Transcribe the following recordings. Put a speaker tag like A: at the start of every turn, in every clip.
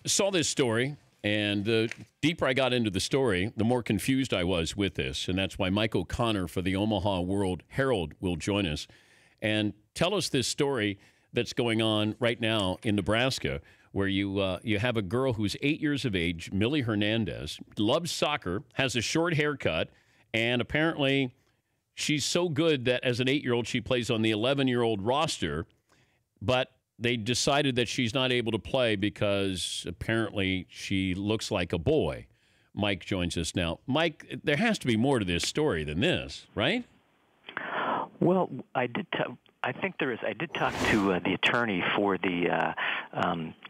A: saw this story, and the deeper I got into the story, the more confused I was with this. And that's why Mike O'Connor for the Omaha World Herald will join us and tell us this story that's going on right now in Nebraska, where you have a girl who's 8 years of age, Millie Hernandez, loves soccer, has a short haircut, and apparently she's so good that as an 8-year-old, she plays on the 11-year-old roster, but they decided that she's not able to play because apparently she looks like a boy. Mike joins us now. Mike, there has to be more to this story than this, right?
B: Well, I think there is. I did talk to the attorney for the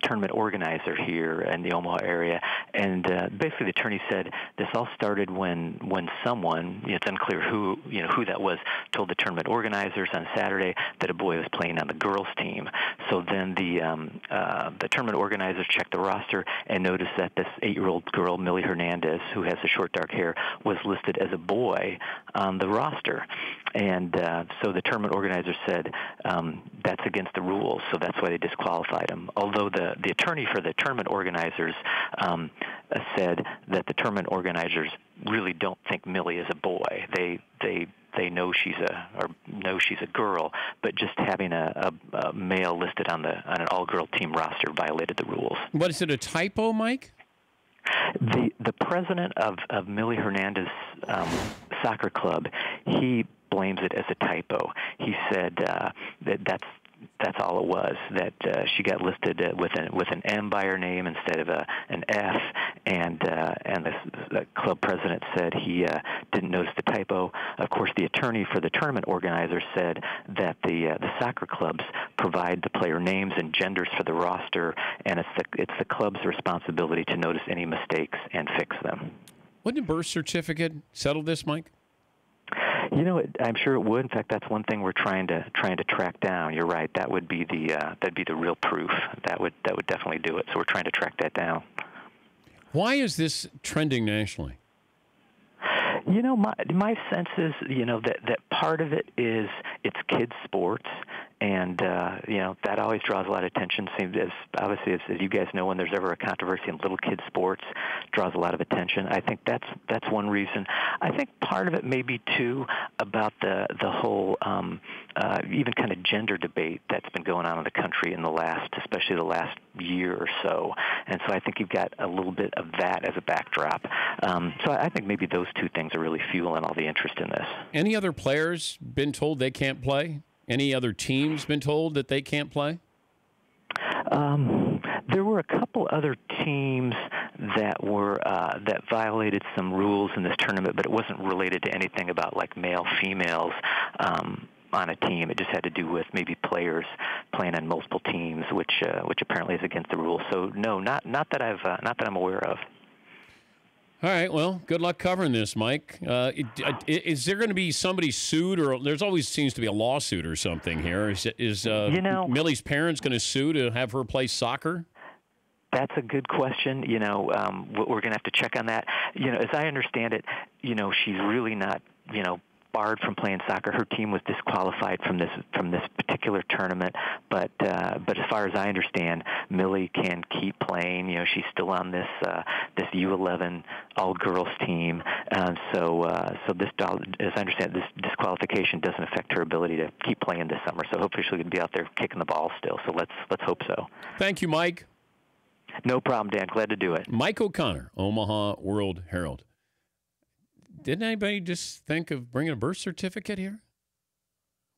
B: tournament organizer here in the Omaha area, and basically the attorney said this all started when someone, it's unclear who that was, told the tournament organizers on Saturday that a boy was playing on the girls' team. So then the tournament organizers checked the roster and noticed that this 8-year-old girl, Millie Hernandez, who has the short dark hair, was listed as a boy on the roster. And so the tournament organizer said that's against the rules, so that's why they disqualified him. Although the attorney for the tournament organizers said that the tournament organizers really don't think Millie is a boy. They know she's a girl, but just having a male listed on an all-girl team roster violated the rules.
A: What, is it a typo, Mike?
B: The president of Millie Hernandez soccer club, he blames it as a typo. He said that's all it was, that she got listed with an M by her name instead of an F, and the club president said he didn't notice the typo. Of course, the attorney for the tournament organizer said that the soccer clubs provide the player names and genders for the roster, and it's the club's responsibility to notice any mistakes and fix them.
A: Wouldn't a birth certificate settle this, Mike?
B: I'm sure it would. In fact, that's one thing we're trying to track down. You're right. That would be the real proof. That would definitely do it. So we're trying to track that down.
A: Why is this trending nationally?
B: My sense is, that part of it is it's kids' sports, and that always draws a lot of attention. Obviously, as you guys know, when there's ever a controversy in little kids' sports, draws a lot of attention. I think that's one reason. I think part of it may be too about the whole even kind of gender debate that's been going on in the country especially the last year or so. And so I think you've got a little bit of that as a backdrop. So I think maybe those two things are really fueling all the interest in this.
A: Any other players been told they can't play? Any other teams been told that they can't play?
B: There were a couple other teams that violated some rules in this tournament, but it wasn't related to anything about like male, females on a team. It just had to do with maybe players playing on multiple teams, which apparently is against the rules. So no, not that I'm aware of.
A: All right, well, good luck covering this, Mike. Is there going to be somebody sued, or there's always seems to be a lawsuit or something here? Is Millie's parents going to sue to have her play soccer?
B: That's a good question. We're going to have to check on that. As I understand it, she's really not, barred from playing soccer. Her team was disqualified from this particular tournament, but as far as I understand, Millie can keep playing. She's still on this U11 all girls team. So this, as I understand, this disqualification doesn't affect her ability to keep playing this summer. So hopefully she'll be out there kicking the ball still. So let's hope so.
A: Thank you, Mike.
B: No problem, Dan. Glad to do it.
A: Mike O'Connor, Omaha World Herald. Didn't anybody just think of bringing a birth certificate here?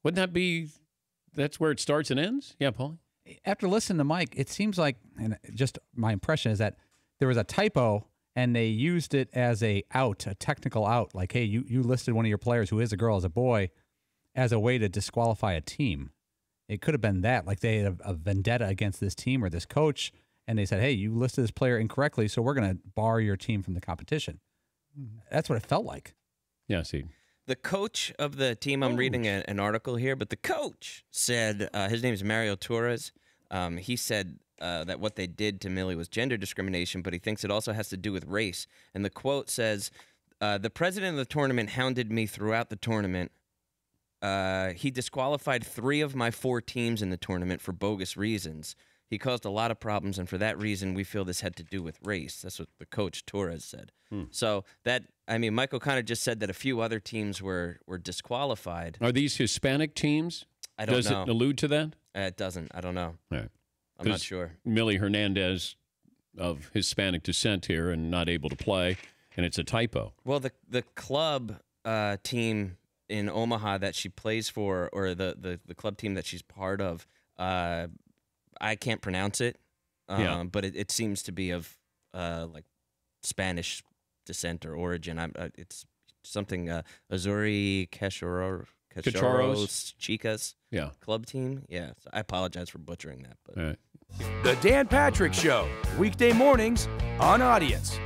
A: Wouldn't that's where it starts and ends? Yeah, Paulie?
C: After listening to Mike, it seems like, and just my impression is that there was a typo and they used it as a technical out. Like, hey, you listed one of your players who is a girl as a boy as a way to disqualify a team. It could have been that, like they had a vendetta against this team or this coach, and they said, hey, you listed this player incorrectly, so we're going to bar your team from the competition. That's what it felt like.
A: Yeah, see.
D: The coach of the team, I'm reading an article here, but the coach said, his name is Mario Torres. He said that what they did to Millie was gender discrimination, but he thinks it also has to do with race. And the quote says, the president of the tournament hounded me throughout the tournament. He disqualified 3 of my 4 teams in the tournament for bogus reasons. He caused a lot of problems, and for that reason, we feel this had to do with race. That's what the coach, Torres, said. So Mike O'Connor just said that a few other teams were disqualified.
A: Are these Hispanic teams?
D: I don't know.
A: Does it allude to that?
D: It doesn't. I don't know.
A: All right.
D: I'm not sure.
A: Millie Hernandez of Hispanic descent here and not able to play, and it's a typo.
D: Well, the club team in Omaha that she plays for, or the club team that she's part of, I can't pronounce it, but it seems to be of like Spanish descent or origin. It's something Azuri Cachorros Chicas club team. Yeah, so I apologize for butchering that. But.
A: All right.
E: The Dan Patrick Show, weekday mornings on Audience.